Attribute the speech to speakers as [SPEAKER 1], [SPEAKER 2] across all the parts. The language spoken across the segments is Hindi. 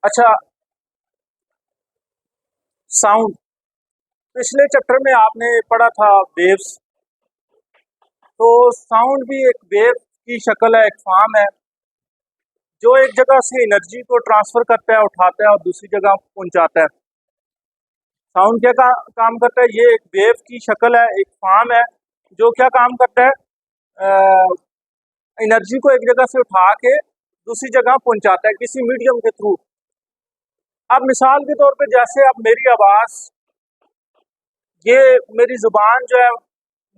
[SPEAKER 1] अच्छा, साउंड। पिछले चैप्टर में आपने पढ़ा था वेव्स। तो साउंड भी एक वेव की शक्ल है, एक फॉर्म है जो एक जगह से एनर्जी को ट्रांसफर करता है, उठाता है और दूसरी जगह पहुंचाता है। साउंड क्या काम करता है? ये एक वेव की शक्ल है, एक फॉर्म है जो क्या काम करता है, एनर्जी को एक जगह से उठा के दूसरी जगह पहुंचाता है किसी मीडियम के थ्रू। अब मिसाल के तौर पे जैसे अब मेरी आवाज़, ये मेरी जुबान जो है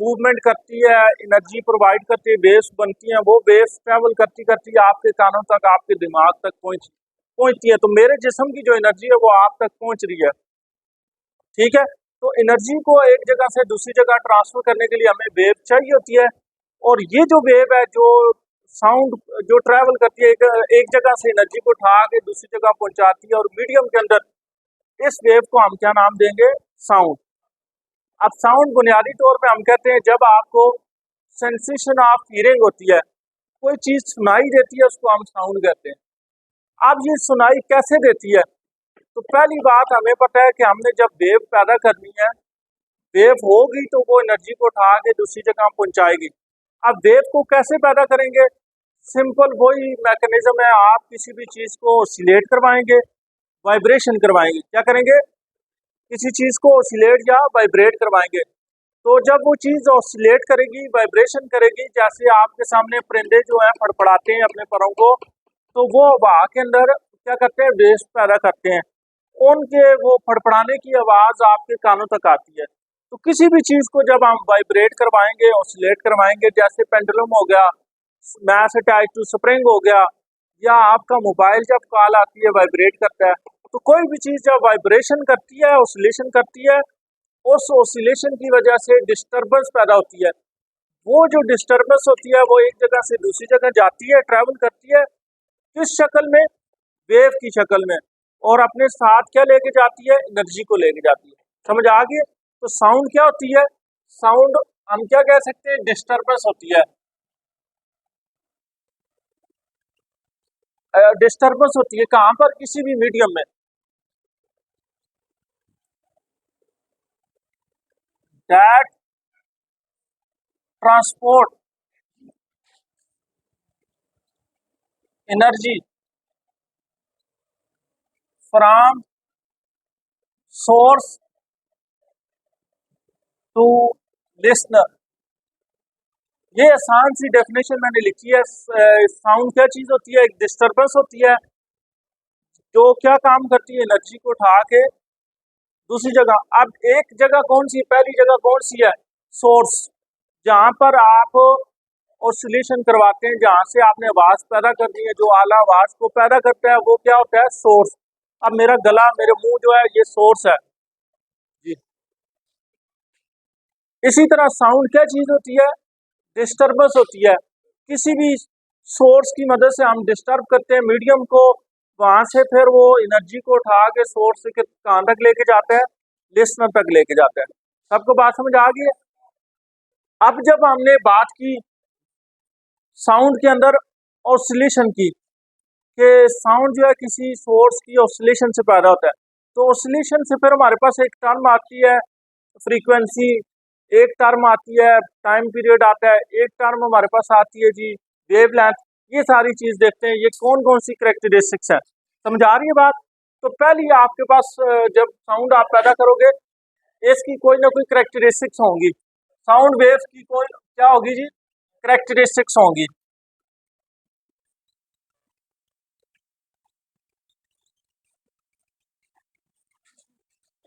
[SPEAKER 1] मूवमेंट करती है, एनर्जी प्रोवाइड करती है, वेव्स बनती हैं, वो वेव्स ट्रैवल करती करती आपके कानों तक, आपके दिमाग तक पहुंचती है। तो मेरे जिस्म की जो एनर्जी है वो आप तक पहुंच रही है। ठीक है। तो एनर्जी को एक जगह से दूसरी जगह ट्रांसफर करने के लिए हमें वेव चाहिए होती है। और ये जो वेव है, जो साउंड जो ट्रैवल करती है, एक जगह से एनर्जी को उठा के दूसरी जगह पहुंचाती है और मीडियम के अंदर, इस वेव को हम क्या नाम देंगे? साउंड। अब साउंड बुनियादी तौर पे हम कहते हैं जब आपको सेंसेशन ऑफ हियरिंग होती है, कोई चीज सुनाई देती है, उसको हम साउंड कहते हैं। अब ये सुनाई कैसे देती है? तो पहली बात हमें पता है कि हमने जब वेव पैदा करनी है, वेव होगी तो वो एनर्जी को उठा के दूसरी जगह पहुंचाएगी। अब वेव को कैसे पैदा करेंगे? सिंपल वही मैकेनिज्म है, आप किसी भी चीज को ऑसिलेट करवाएंगे, वाइब्रेशन करवाएंगे। क्या करेंगे? किसी चीज को ऑसिलेट या वाइब्रेट करवाएंगे। तो जब वो चीज ऑसिलेट करेगी, वाइब्रेशन करेगी, जैसे आपके सामने परिंदे जो हैं फड़फड़ाते हैं अपने परों को, तो वो हवा के अंदर क्या करते हैं? वेव्स पैदा करते हैं। उनके वो फड़फड़ाने की आवाज आपके कानों तक आती है। तो किसी भी चीज को जब हम वाइब्रेट करवाएंगे, ऑसिलेट करवाएंगे, जैसे पेंडुलम हो गया, मैस अटैच टू स्प्रिंग हो गया, या आपका मोबाइल जब कॉल आती है वाइब्रेट करता है, तो कोई भी चीज जब वाइब्रेशन करती है, ऑसिलेशन करती है, उस ऑसिलेशन की वजह से डिस्टरबेंस पैदा होती है। वो जो डिस्टरबेंस होती है वो एक जगह से दूसरी जगह जाती है, ट्रैवल करती है। किस शक्ल में? वेव की शक्ल में। और अपने साथ क्या लेके जाती है? एनर्जी को लेके जाती है। समझ आ गई? तो साउंड क्या होती है? साउंड हम क्या कह सकते हैं? डिस्टरबेंस होती है। डिस्टरबेंस होती है कहाँ पर? किसी भी मीडियम में। That transport energy from source to listener. ये आसान सी डेफिनेशन मैंने लिखी है। साउंड क्या चीज होती है? एक डिस्टरबेंस होती है जो क्या काम करती है? एनर्जी को उठा के दूसरी जगह। अब एक जगह कौन सी है? पहली जगह कौन सी है? सोर्स। जहां पर आप ऑसिलेशन करवाते हैं, जहां से आपने आवाज पैदा करनी है, जो आला आवाज को पैदा करता है, वो क्या होता है? सोर्स। अब मेरा गला, मेरे मुंह जो है, ये सोर्स है जी। इसी तरह साउंड क्या चीज होती है? डिस्टरबेंस होती है। किसी भी सोर्स की मदद से हम डिस्टर्ब करते हैं मीडियम को, वहां से फिर वो एनर्जी को उठा के सोर्स के कहां तक लेके जाता है? लिसनर तक लेके जाता है। सबको बात समझ आ गई है? अब जब हमने बात की साउंड के अंदर ऑसिलेशन की, कि साउंड जो है किसी सोर्स की ऑसिलेशन से पैदा होता है, तो ऑसिलेशन से फिर हमारे पास एक टर्म आती है फ्रीक्वेंसी, एक टर्म आती है टाइम पीरियड आता है, एक टर्म हमारे पास आती है जी वेवलेंथ। ये सारी चीज देखते हैं, ये कौन कौन सी करेक्टरिस्टिक्स हैं। समझ आ रही है बात? तो पहली आपके पास जब साउंड आप पैदा करोगे, इसकी कोई ना कोई करेक्टरिस्टिक्स होंगी। साउंड वेव्स की कोई क्या होगी जी? करेक्टरिस्टिक्स होंगी।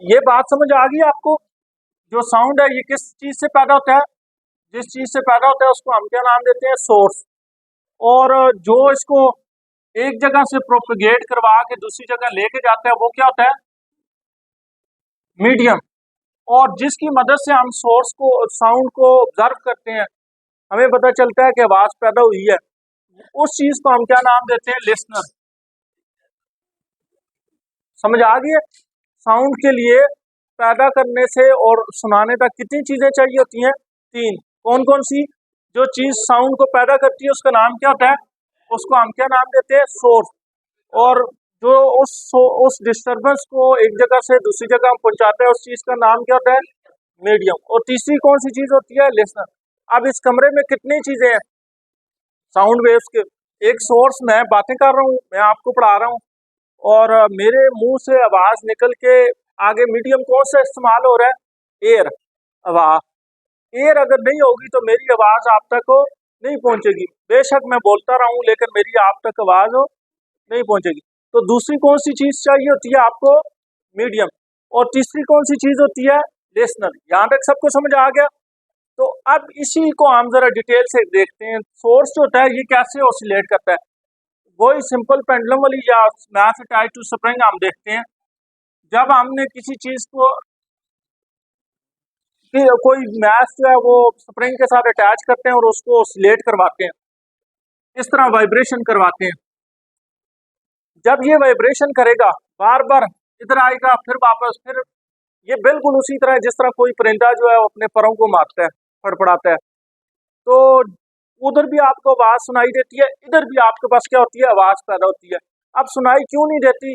[SPEAKER 1] ये बात समझ आ गई आपको? जो साउंड है ये किस चीज से पैदा होता है? जिस चीज से पैदा होता है उसको हम क्या नाम देते हैं? सोर्स। और जो इसको एक जगह से प्रोपेगेट करवा के दूसरी जगह लेके जाता है, वो क्या होता है? मीडियम। और जिसकी मदद से हम सोर्स को, साउंड को ऑब्जर्व करते हैं, हमें पता चलता है कि आवाज पैदा हुई है, उस चीज को हम क्या नाम देते हैं? लिसनर। समझ आ गई है? साउंड के लिए पैदा करने से और सुनाने तक कितनी चीजें चाहिए होती हैं? तीन। कौन कौन सी? जो चीज साउंड को पैदा करती है उसका नाम क्या होता है? उसको हम क्या नाम देते हैं? सोर्स। और जो उस डिस्टरबेंस को एक जगह से दूसरी जगह हम पहुंचाते हैं, उस चीज का नाम क्या होता है? मीडियम। और तीसरी कौन सी चीज होती है? लिसनर। अब इस कमरे में कितनी चीजें हैं साउंड वेव्स के? एक सोर्स, मैं बातें कर रहा हूँ, मैं आपको पढ़ा रहा हूँ, और मेरे मुंह से आवाज निकल के आगे मीडियम कौन सा इस्तेमाल हो रहा है? एयर। आवाज, एयर अगर नहीं होगी तो मेरी आवाज आप तक नहीं पहुंचेगी। बेशक मैं बोलता रहूं लेकिन मेरी आप तक आवाज नहीं पहुंचेगी। तो दूसरी कौन सी चीज चाहिए होती है आपको? मीडियम। और तीसरी कौन सी चीज होती है? लिसनर। यहाँ तक सबको समझ आ गया? तो अब इसी को हम जरा डिटेल से देखते हैं। सोर्स जो होता है ये कैसे ऑसिलेट करता है, वही सिंपल पेंडुलम वाली या मैथ अटैच टू स्प्रिंग हम देखते हैं। जब हमने किसी चीज को कि कोई मैथ जो है वो स्प्रिंग के साथ अटैच करते हैं और उसको ऑसिलेट करवाते हैं, इस तरह वाइब्रेशन करवाते हैं। जब ये वाइब्रेशन करेगा, बार बार इधर आएगा फिर वापस, फिर ये बिल्कुल उसी तरह जिस तरह कोई परिंदा जो है वो अपने परों को मारता है, फड़फड़ाता है। तो उधर भी आपको आवाज सुनाई देती है, इधर भी आपके पास क्या होती है? आवाज पैदा होती है। अब सुनाई क्यों नहीं देती?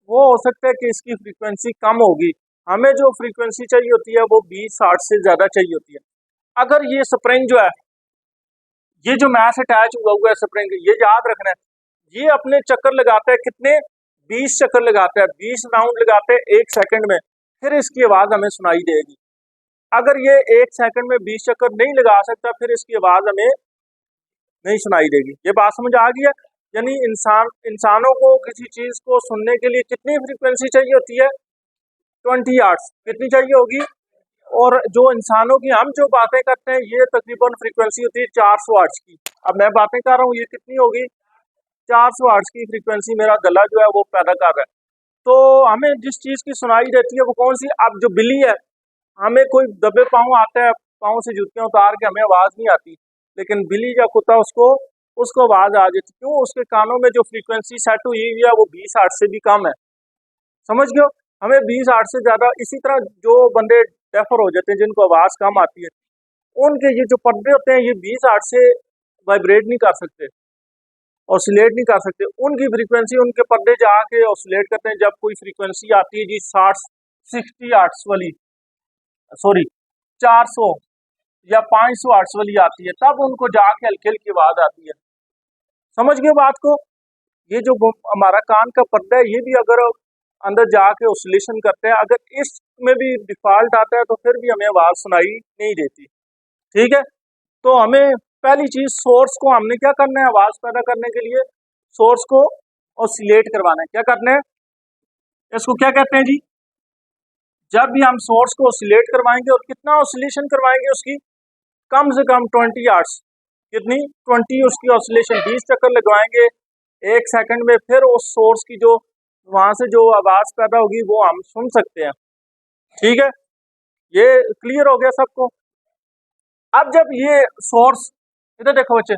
[SPEAKER 1] वो हो सकता है कि इसकी फ्रीक्वेंसी कम होगी। हमें जो फ्रीक्वेंसी चाहिए होती है वो 20-60 से ज्यादा चाहिए होती है। अगर ये स्प्रिंग जो है, ये जो मैथ अटैच हुआ है स्प्रिंग, ये याद रखना है, ये अपने चक्कर लगाता है कितने? 20 चक्कर लगाता है, 20 राउंड लगाते हैं 1 सेकंड में, फिर इसकी आवाज हमें सुनाई देगी। अगर ये 1 सेकंड में 20 चक्कर नहीं लगा सकता, फिर इसकी आवाज हमें नहीं सुनाई देगी। ये बात समझ आ गई है? यानी इंसानों को किसी चीज को सुनने के लिए कितनी फ्रीक्वेंसी चाहिए होती है? 20 हर्ट्ज। कितनी चाहिए होगी? और जो इंसानों की हम जो बातें करते हैं ये तकरीबन फ्रीक्वेंसी होती है 400 हर्ट्ज की। अब मैं बातें कर रहा हूँ, ये कितनी होगी? 400 हर्ट्ज की फ्रीक्वेंसी मेरा गला जो है वो पैदा कर रहा है। तो हमें जिस चीज की सुनाई देती है वो कौन सी? अब जो बिल्ली है, हमें कोई दबे पाँव आता है, पाँव से जूतियां उतार के, हमें आवाज नहीं आती, लेकिन बिल्ली या कुत्ता उसको उसको आवाज आ जाती। क्यों? उसके कानों में जो फ्रीक्वेंसी सेट हुई हुई है वो 20 हर्ट्ज से भी कम है। समझ गए हो? हमें 20 हर्ट्ज से ज्यादा। इसी तरह जो बंदे डेफर हो जाते हैं, जिनको आवाज कम आती है, उनके ये जो पर्दे होते हैं ये 20 हर्ट्ज से वाइब्रेट नहीं कर सकते, ऑसिलेट नहीं कर सकते। उनकी फ्रीक्वेंसी, उनके पर्दे जाके ऑसिलेट करते हैं जब कोई फ्रीक्वेंसी आती है जी 60 हर्ट्ज वाली, सॉरी 400 या 500 हर्ट्ज वाली आती है, तब उनको जाके हल्की हल्की आवाज आती है। समझ गए बात को? ये जो हमारा कान का पर्दा है ये भी अगर अंदर जाके ऑसिलेशन करते हैं, अगर इसमें भी डिफॉल्ट आता है तो फिर भी हमें आवाज सुनाई नहीं देती। ठीक है? तो हमें पहली चीज, सोर्स को हमने क्या करना है? आवाज पैदा करने के लिए सोर्स को ऑसिलेट करवाना है। क्या करना है? इसको क्या कहते हैं जी? जब भी हम सोर्स को ऑसिलेट करवाएंगे, और कितना ऑसिलेशन करवाएंगे उसकी? कम से कम 20 हर्ट्ज। कितनी? 20 उसकी ऑसिलेशन, 20 चक्कर लगवाएंगे 1 सेकंड में, फिर उस सोर्स की जो वहां से जो आवाज पैदा होगी वो हम सुन सकते हैं। ठीक है? ये क्लियर हो गया सबको? अब जब ये सोर्स, इधर देखो बच्चे,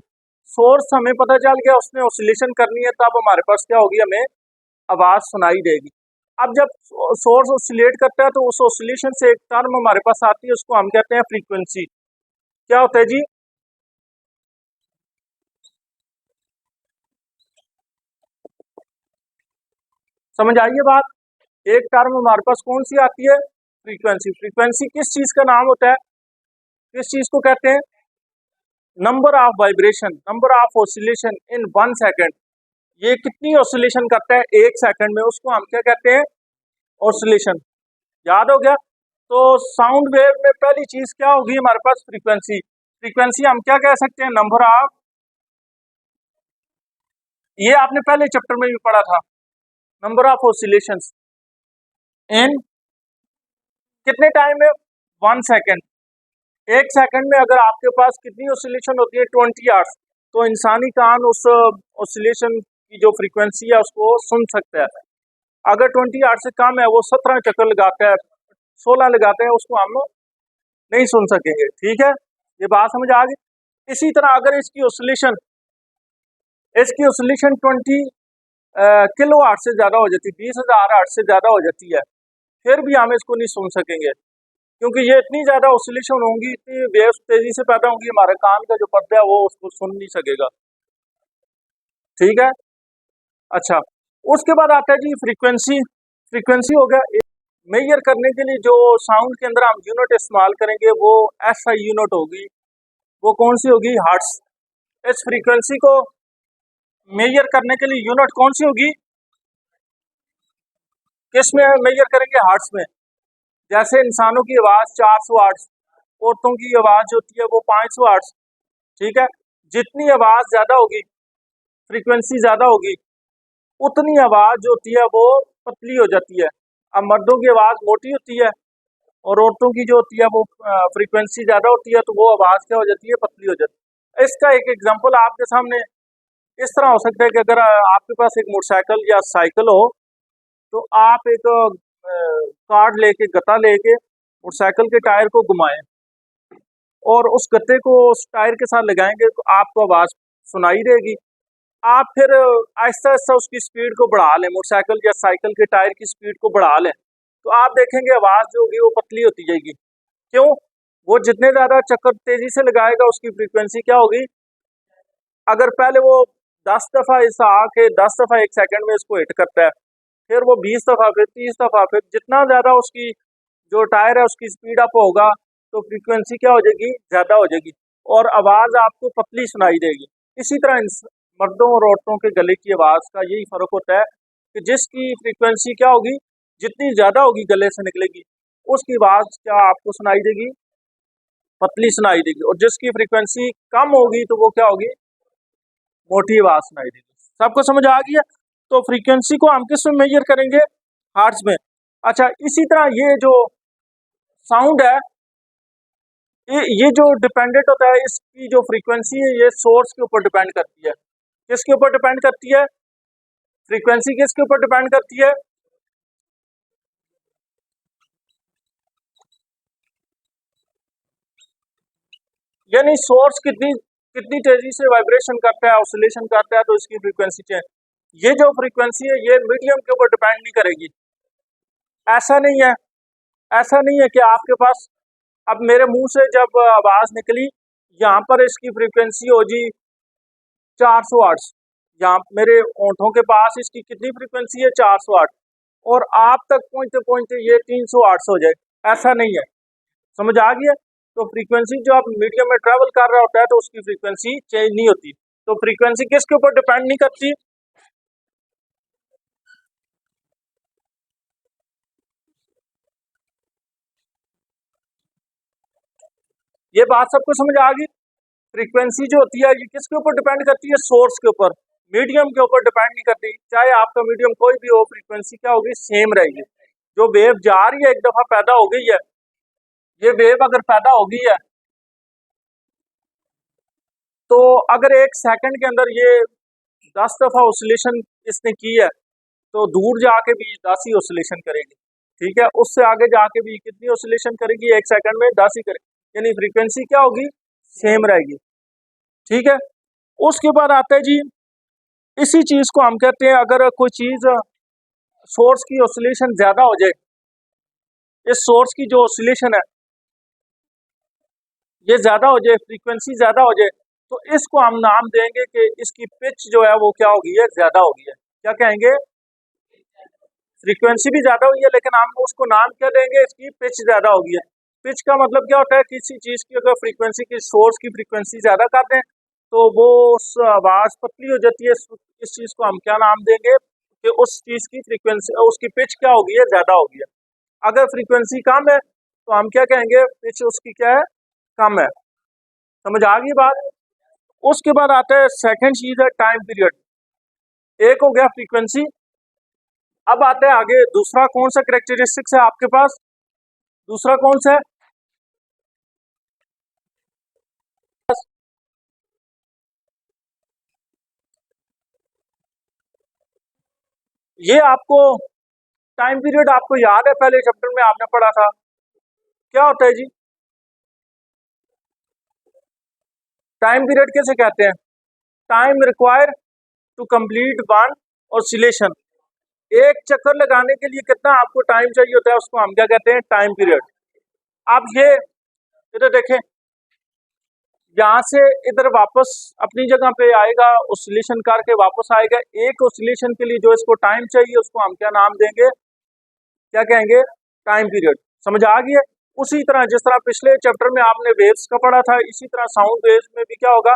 [SPEAKER 1] सोर्स हमें पता चल गया उसने ऑसिलेशन करनी है, तब हमारे पास क्या होगी? हमें आवाज सुनाई देगी। अब जब सोर्स ऑसिलेट करता है तो उस ऑसिलेशन से एक टर्म हमारे पास आती है, उसको हम कहते हैं फ्रीक्वेंसी। क्या होता है जी? समझ आइए बात? एक टर्म हमारे पास कौन सी आती है? फ्रीक्वेंसी। फ्रीक्वेंसी किस चीज का नाम होता है? किस चीज को कहते हैं? Number of vibration, number of oscillation in 1 second. ये कितनी ऑसिलेशन करता है 1 सेकंड में, उसको हम क्या कहते हैं? ऑसिलेशन। याद हो गया? तो साउंड वेव में पहली चीज क्या होगी हमारे पास? फ्रीक्वेंसी। फ्रीक्वेंसी हम क्या कह सकते हैं? नंबर ऑफ, ये आपने पहले चैप्टर में भी पढ़ा था, नंबर ऑफ ऑसिलेशंस इन कितने टाइम में? 1 सेकंड। 1 सेकंड में अगर आपके पास कितनी ऑसिलेशन होती है? 20 आवर्स। तो इंसानी कान उस ऑसिलेशन की जो फ्रीक्वेंसी है उसको सुन सकता है। अगर 20 आवर्स से कम है, वो 17 चक्कर लगाता है, 16 लगाते हैं, उसको हम नहीं सुन सकेंगे। ठीक है? ये बात समझ आ गई? इसी तरह अगर इसकी ऑसिलेशन 20 किलो आर्ट से ज्यादा हो जाती है, 20,000 आर्ट से ज्यादा हो जाती है, फिर भी हम इसको नहीं सुन सकेंगे, क्योंकि ये इतनी ज्यादा ऑसिलेशन होंगी, इतनी वेव्स तेजी से पैदा होंगी, हमारे कान का जो पर्दा है वो उसको सुन नहीं सकेगा। ठीक है? अच्छा, उसके बाद आता है जी फ्रीक्वेंसी। फ्रीक्वेंसी हो गया। मेजर करने के लिए जो साउंड के अंदर हम यूनिट इस्तेमाल करेंगे वो SI यूनिट होगी। वो कौन सी होगी? हर्ट्स। इस फ्रीक्वेंसी को मेजर करने के लिए यूनिट कौन सी होगी? किस में मेजर करेंगे? हर्ट्स में। जैसे इंसानों की आवाज़ 400 हर्ट्स, औरतों की आवाज़ जो होती है वो 500 हर्ट्स। ठीक है। जितनी आवाज़ ज़्यादा होगी, फ्रीक्वेंसी ज़्यादा होगी, उतनी आवाज़ जो होती है वो पतली हो जाती है। अब मर्दों की आवाज़ मोटी होती है और औरतों की जो होती है वो फ्रीक्वेंसी ज़्यादा होती है, तो वो आवाज़ क्या हो जाती है? पतली हो जाती है। इसका एक एग्जांपल आपके सामने इस तरह हो सकता है कि अगर आपके पास एक मोटरसाइकिल या साइकिल हो, तो आप एक कार्ड लेके, गत्ता लेके मोटरसाइकिल के टायर को घुमाएं और उस गत्ते को उस टायर के साथ लगाएंगे तो आपको आवाज़ सुनाई देगी। आप फिर आहिस्ता आहिस्ता उसकी स्पीड को बढ़ा लें, मोटरसाइकिल या साइकिल के टायर की स्पीड को बढ़ा लें, तो आप देखेंगे आवाज़ जो होगी वो पतली होती जाएगी। क्यों? वो जितने ज़्यादा चक्कर तेज़ी से लगाएगा उसकी फ्रीक्वेंसी क्या होगी? अगर पहले वो 10 दफ़ा इस आके 10 दफ़ा 1 सेकंड में इसको हिट करता है, फिर वो 20 दफ़ा, फिर 30 दफ़ा, फिर जितना ज़्यादा उसकी जो टायर है उसकी स्पीड अप होगा तो फ्रीक्वेंसी क्या हो जाएगी? ज़्यादा हो जाएगी और आवाज़ आपको पतली सुनाई देगी। इसी तरह मर्दों और औरतों के गले की आवाज़ का यही फ़र्क होता है कि जिसकी फ्रीक्वेंसी क्या होगी, जितनी ज़्यादा होगी गले से निकलेगी, उसकी आवाज़ क्या आपको सुनाई देगी? पतली सुनाई देगी। और जिसकी फ्रीक्वेंसी कम होगी तो वो क्या होगी? मोटी आवाज़ सुनाई देगी। सबको समझ आ गई है? तो फ्रीक्वेंसी को हम किस में मेजर करेंगे? हर्ट्ज में। अच्छा, इसी तरह ये जो साउंड है, ये जो डिपेंडेंट होता है, इसकी जो फ्रीक्वेंसी है ये सोर्स के ऊपर डिपेंड करती है। किसके ऊपर डिपेंड करती है? फ्रीक्वेंसी किसके ऊपर डिपेंड करती है? यानी सोर्स कितनी कितनी तेजी से वाइब्रेशन करता है, ऑसिलेशन करता है, तो इसकी फ्रीक्वेंसी चेंज। ये जो फ्रीक्वेंसी है ये मीडियम के ऊपर डिपेंड नहीं करेगी। ऐसा नहीं है, ऐसा नहीं है कि आपके पास अब मेरे मुंह से जब आवाज़ निकली, यहाँ पर इसकी फ्रीक्वेंसी हो जी 400 हर्ट्ज, यहाँ मेरे होंठों के पास इसकी कितनी फ्रीक्वेंसी है? 400 हर्ट्ज, और आप तक पहुँचते पहुँचते ये 300 हर्ट्ज हो जाए। ऐसा नहीं है। समझ आ गई है? तो फ्रीक्वेंसी जो आप मीडियम में ट्रेवल कर रहा होता है तो उसकी फ्रीक्वेंसी चेंज नहीं होती। तो फ्रीक्वेंसी किसके ऊपर डिपेंड नहीं करती? ये बात सबको समझ आ गई? फ्रीक्वेंसी जो होती है ये किसके ऊपर डिपेंड करती है? सोर्स के ऊपर, मीडियम के ऊपर डिपेंड नहीं करती। चाहे आपका मीडियम कोई भी हो, फ्रीक्वेंसी क्या होगी? सेम रहेगी। जो वेव जा रही है, एक दफा पैदा हो गई है, ये वेव अगर पैदा हो गई है तो अगर 1 सेकंड के अंदर ये 10 दफा ऑसिलेशन इसने की है, तो दूर जाके भी 10 ही ऑसिलेशन करेगी। ठीक है। उससे आगे जाके भी कितनी ऑसिलेशन करेगी? 1 सेकंड में 10 ही करेगी। यानी फ्रीक्वेंसी क्या होगी? सेम रहेगी। ठीक है। उसके बाद आता है जी, इसी चीज को हम कहते हैं, अगर कोई चीज सोर्स की ऑसिलेशन ज्यादा हो जाए, इस सोर्स की जो ऑसिलेशन है ये ज्यादा हो जाए, फ्रीक्वेंसी ज्यादा हो जाए, तो इसको हम नाम देंगे कि इसकी पिच जो है वो क्या हो गई है? ज्यादा हो गई है। क्या कहेंगे? फ्रीक्वेंसी भी ज्यादा हुई है लेकिन हम उसको नाम क्या देंगे? इसकी पिच ज्यादा हो गई है। पिच का मतलब क्या होता है? किसी चीज की अगर फ्रीक्वेंसी की, सोर्स की फ्रीक्वेंसी ज्यादा कर दें तो वो उस आवाज पतली हो जाती है। इस चीज को हम क्या नाम देंगे कि उस चीज की फ्रीक्वेंसी, उसकी पिच क्या हो गई है? ज्यादा हो गई है। अगर फ्रीक्वेंसी कम है तो हम क्या कहेंगे? पिच उसकी क्या है? कम है। समझ आ गई बात? उसके बाद आता है सेकंड चीज है टाइम पीरियड। एक हो गया फ्रीक्वेंसी। अब आता है आगे दूसरा, कौन सा करेक्टरिस्टिक्स है आपके पास? दूसरा कौन सा है? ये आपको टाइम पीरियड आपको याद है? पहले चैप्टर में आपने पढ़ा था। क्या होता है जी? टाइम पीरियड कैसे कहते हैं? Time require to complete one oscillation. एक चक्कर लगाने के लिए कितना आपको टाइम चाहिए होता है, उसको हम क्या कहते हैं? Time period. अब ये इधर देखें, यहाँ से इधर वापस अपनी जगह पे आएगा, ऑसिलेशन करके वापस आएगा। एक ऑसिलेशन के लिए जो इसको टाइम चाहिए उसको हम क्या नाम देंगे, क्या कहेंगे, टाइम पीरियड। समझ आ गई है। उसी तरह जिस तरह पिछले चैप्टर में आपने वेव्स का पढ़ा था, इसी तरह साउंड वेव्स में भी क्या होगा,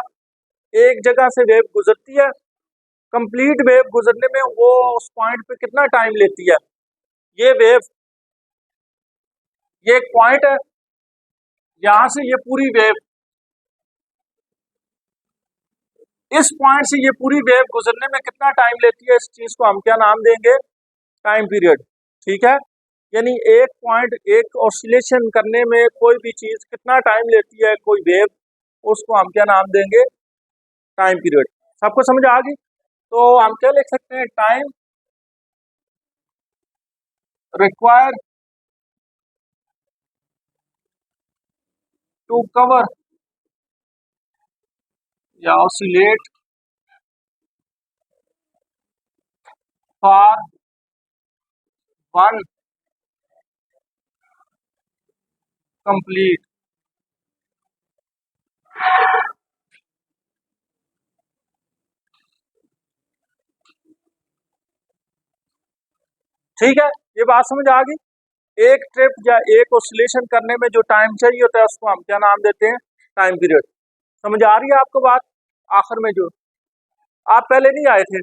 [SPEAKER 1] एक जगह से वेव गुजरती है, कंप्लीट वेव गुजरने में वो उस पॉइंट पे कितना टाइम लेती है। ये वेव, ये एक पॉइंट है, यहां से ये पूरी वेव, इस पॉइंट से ये पूरी वेव गुजरने में कितना टाइम लेती है, इस चीज को हम क्या नाम देंगे, टाइम पीरियड। ठीक है, यानी एक पॉइंट, एक ऑसिलेशन करने में कोई भी चीज कितना टाइम लेती है, कोई वेव, उसको हम क्या नाम देंगे, टाइम पीरियड। सबको समझ आ गई। तो हम क्या लिख सकते हैं, टाइम रिक्वायर टू कवर या ऑसिलेट फॉर वन कंप्लीट। ठीक है, ये बात समझ आ गई। एक ट्रिप या एक ऑसिलेशन करने में जो टाइम चाहिए होता है उसको हम क्या नाम देते हैं, टाइम पीरियड। समझ आ रही है आपको बात। आखिर में जो आप पहले नहीं आए थे,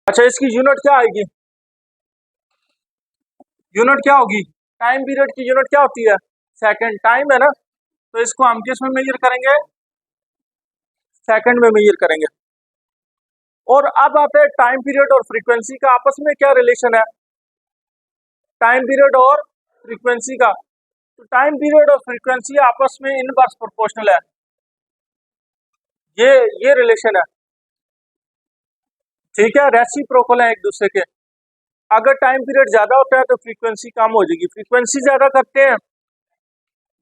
[SPEAKER 1] अच्छा इसकी यूनिट क्या आएगी, यूनिट क्या होगी, टाइम पीरियड की यूनिट क्या होती है, सेकंड। टाइम है ना, तो इसको हम किस में मेजर करेंगे, सेकंड में मेजर करेंगे। और अब आते हैं टाइम पीरियड और फ्रीक्वेंसी का आपस में क्या रिलेशन है, टाइम पीरियड और फ्रीक्वेंसी का। तो टाइम पीरियड और फ्रीक्वेंसी आपस में इनवर्स प्रोपोर्शनल है, ये रिलेशन है। ठीक है, रेसिप्रोकल है एक दूसरे के। अगर टाइम पीरियड ज्यादा होता है तो फ्रीक्वेंसी कम हो जाएगी, फ्रीक्वेंसी ज्यादा करते हैं,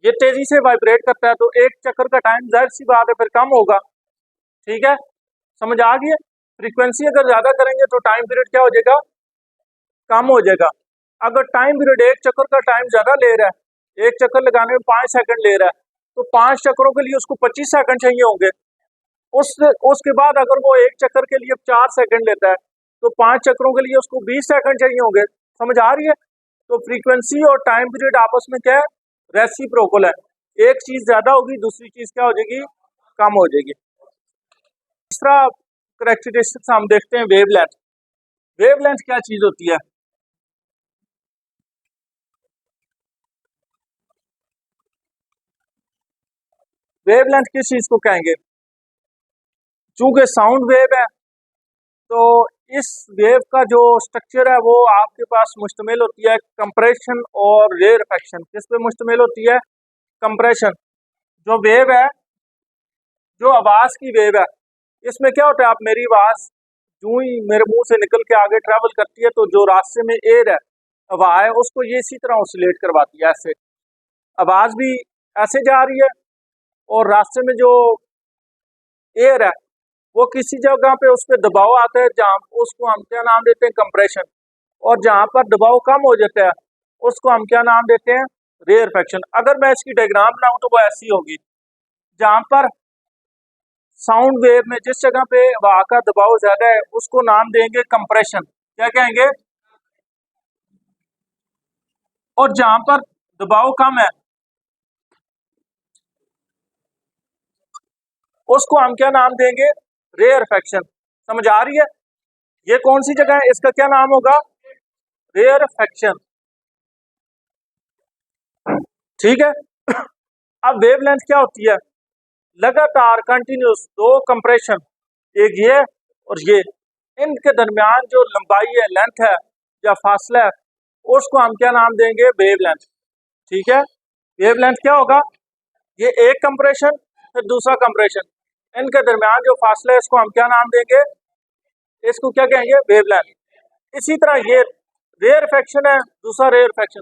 [SPEAKER 1] ये तेजी से वाइब्रेट करता है, तो एक चक्कर का टाइम जाहिर सी बात है फिर कम होगा। ठीक है, समझ आ गई है। फ्रीक्वेंसी अगर ज्यादा करेंगे तो टाइम पीरियड क्या हो जाएगा, कम हो जाएगा। अगर टाइम पीरियड एक चक्कर का टाइम ज्यादा ले रहा है, एक चक्कर लगाने में 5 सेकंड ले रहा है, तो 5 चक्करों के लिए उसको 25 सेकंड चाहिए होंगे। उसके बाद अगर वो एक चक्कर के लिए 4 सेकंड लेता है तो 5 चक्करों के लिए उसको 20 सेकंड चाहिए होंगे। समझ आ रही है। तो फ्रीक्वेंसी और टाइम पीरियड आपस में क्या है, रेसिप्रोकल है। एक चीज ज्यादा होगी, दूसरी चीज क्या हो जाएगी, कम हो जाएगी। तीसरा करेक्टरिस्टिक्स हम देखते हैं, वेवलेंथ। वेवलेंथ क्या चीज होती है, वेवलेंथ किस चीज को कहेंगे, चूंकि साउंड वेव है तो इस वेव का जो स्ट्रक्चर है वो आपके पास मुश्तमिल होती है कंप्रेशन और रेयरफेक्शन। किस पे मुश्तमिल होती है, कंप्रेशन। जो वेव है, जो आवाज की वेव है, इसमें क्या होता है, आप मेरी आवाज यूं ही मेरे मुंह से निकल के आगे ट्रेवल करती है, तो जो रास्ते में एयर है, हवा है, उसको ये इसी तरह ऑसिलेट करवाती है। ऐसे आवाज भी ऐसे जा रही है, और रास्ते में जो एयर है वो किसी जगह पे उस पर दबाव आता है, जहाँ उसको हम क्या नाम देते हैं, कंप्रेशन। और जहाँ पर दबाव कम हो जाता है उसको हम क्या नाम देते हैं, रेयरफेक्शन। अगर मैं इसकी डायग्राम बनाऊं तो वो ऐसी होगी, जहाँ पर साउंड वेव में जिस जगह पे हवा का दबाव ज्यादा है उसको नाम देंगे कंप्रेशन, क्या कहेंगे, और जहाँ पर दबाव कम है उसको हम क्या नाम देंगे, रेयरफेक्शन। समझ आ रही है। ये कौन सी जगह है, इसका क्या नाम होगा, रेयरफेक्शन। ठीक है। अब वेवलेंथ क्या होती है, लगातार कंटिन्यूस दो कंप्रेशन, एक ये और ये, इनके दरमियान जो लंबाई है, लेंथ है या फासला है, उसको हम क्या नाम देंगे, वेवलेंथ। ठीक है, वेवलेंथ क्या होगा, ये एक कंप्रेशन फिर दूसरा कंप्रेशन, इनके दरमियान जो फासला है इसको हम क्या नाम देंगे, इसको क्या कहेंगे, वेवलेंथ। इसी तरह ये रेयरफेक्शन है, दूसरा रेयरफेक्शन,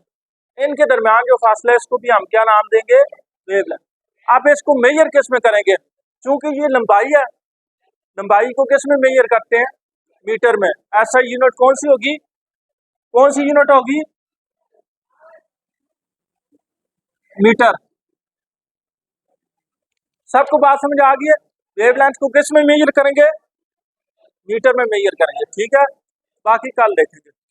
[SPEAKER 1] इनके दरमियान जो फासला है इसको भी हम क्या नाम देंगे, वेवलेंथ। आप इसको मेजर किस में करेंगे, क्योंकि ये लंबाई है, लंबाई को किस में मेजर करते हैं, मीटर में। ऐसा यूनिट कौन सी होगी, कौन सी यूनिट होगी, मीटर। सबको बात समझ आ गई है? वेवलेंथ को किस में मेजर करेंगे? मीटर में मेजर करेंगे, ठीक है। बाकी कल देखेंगे।